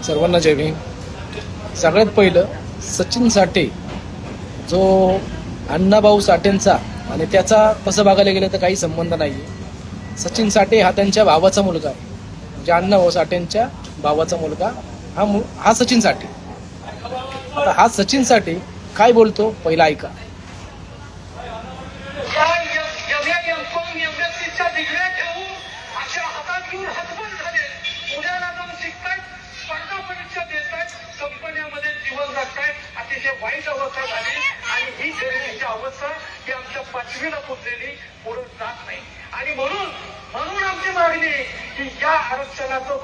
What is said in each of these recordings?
सर्वांना जय भीम. सगळ्यात पहिलं सचिन साठे जो अण्णाभाऊ साठेंचा आणि त्याचा तसं बघायला गेलं तर काही संबंध नाही आहे. सचिन साठे हा त्यांच्या भावाचा मुलगा आहे. म्हणजे अण्णाभाऊ साठेंच्या भावाचा मुलगा हा सचिन साठे. आता हा सचिन साठे काय बोलतो पहिला ऐका. कंपन्यामध्ये जीवन जगतायत, अतिशय वाईट अवस्था झाली आणि ही गरिबीची अवस्था ही आमच्या पाचवीला पुजलेली पुढे जात नाही. आणि म्हणून आमची मागणी की या आरक्षणाचं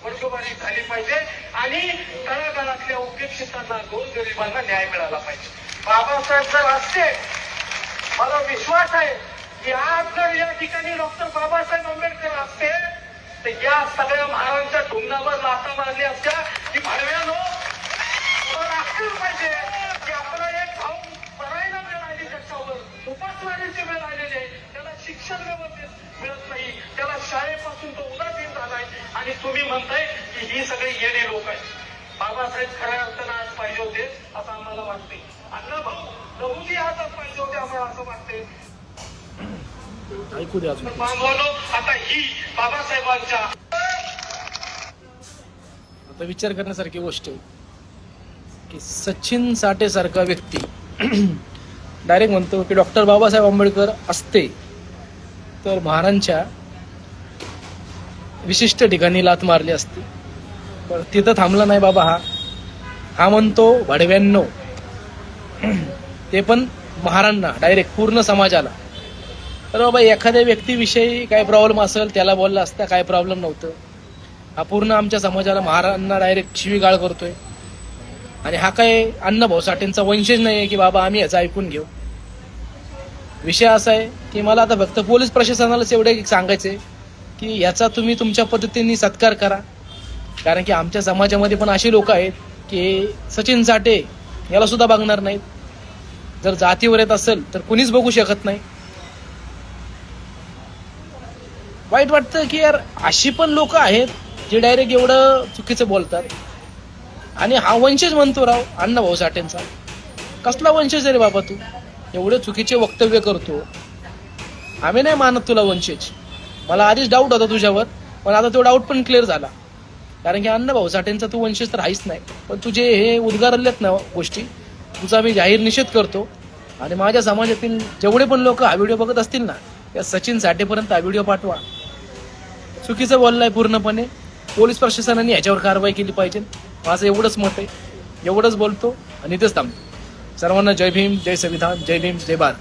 वर्गवारी झाली पाहिजे आणि तळागाळातल्या उपेक्षितांना गोरगरिबांना न्याय मिळाला पाहिजे. बाबासाहेब जर असते, मला विश्वास आहे की आज जर या ठिकाणी डॉक्टर बाबासाहेब आंबेडकर असते तर या सगळ्या महाराजांच्या ढुंगावर लाथा मारल्या असत्या की भाडव्यानो पाहिजे की आपला एक भाऊ मरायला मिळाली त्याच्यावर उपासमारीची वेळ आलेली आहे, त्याला शिक्षण व्यवस्थित मिळत नाही, त्याला शाळेपासून तो उदासीन झालाय आणि तुम्ही म्हणताय की ही सगळी येणे लोक आहेत. बाबासाहेब खऱ्या अर्थानं आज पाहिजे होते असं आम्हाला वाटते. अण्णाभाऊ लहूजी आज पाहिजे होते आम्हाला असं वाटते. ऐकू द्या अजून. बांधवानो, आता ही बाबासाहेबांच्या आता विचार करण्यासारखी गोष्ट आहे की सचिन साठे सारखा व्यक्ती डायरेक्ट म्हणतो की डॉक्टर बाबासाहेब आंबेडकर असते तर महाराजांच्या विशिष्ट ठिकाणी लात मारली असती. पण तिथं थांबला नाही बाबा. हा म्हणतो भाडव्यांनो, ते पण महाराजांना डायरेक्ट पूर्ण समाजाला. तर बाबा एखाद्या व्यक्तीविषयी काय प्रॉब्लेम असेल त्याला बोलला असता, काय प्रॉब्लेम नव्हतं. हा पूर्ण आमच्या समाजाला महाराजांना डायरेक्ट शिवीगाळ करतोय. आणि हा काय अण्णाभाऊ साठेंचा वंशज नाही आहे की बाबा आम्ही याचं ऐकून घेऊ. विषय असा आहे की मला आता फक्त पोलीस प्रशासनालाच एवढे सांगायचे की याचा तुम्ही तुमच्या पद्धतीने सत्कार करा. कारण की आमच्या समाजामध्ये पण अशी लोक आहेत की सचिन साठे याला सुद्धा बघणार नाहीत. जर जातीवर येत असेल तर कुणीच बघू शकत नाही. वाईट वाटतं की यार अशी पण लोक आहेत जे डायरेक्ट एवढं चुकीचं बोलतात. आणि हा वंशज म्हणतो राव अण्णाभाऊ साठेंचा. कसला वंशज रे बाबा तू? एवढे चुकीचे वक्तव्य करतो. आम्ही नाही मानत तुला वंशज. मला आधीच डाऊट होता तुझ्यावर, पण आता तो डाऊट पण क्लिअर झाला. कारण की अण्णाभाऊ साठेंचा तू वंशज तर आहेच नाही. पण तुझे हे उद्गारलेत ना गोष्टी, तुझा मी जाहीर निषेध करतो. आणि माझ्या समाजातील जेवढे पण लोक हा व्हिडिओ बघत असतील ना, त्या सचिन साठेपर्यंत हा व्हिडिओ पाठवा. चुकीचं बोललाय पूर्णपणे. पोलीस प्रशासनाने ह्याच्यावर कारवाई केली पाहिजे. माझं एवढंच मत आहे. एवढंच बोलतो आणि इथेच थांबतो. सर्वांना जय भीम, जय संविधान, जय भीम, जय भारत.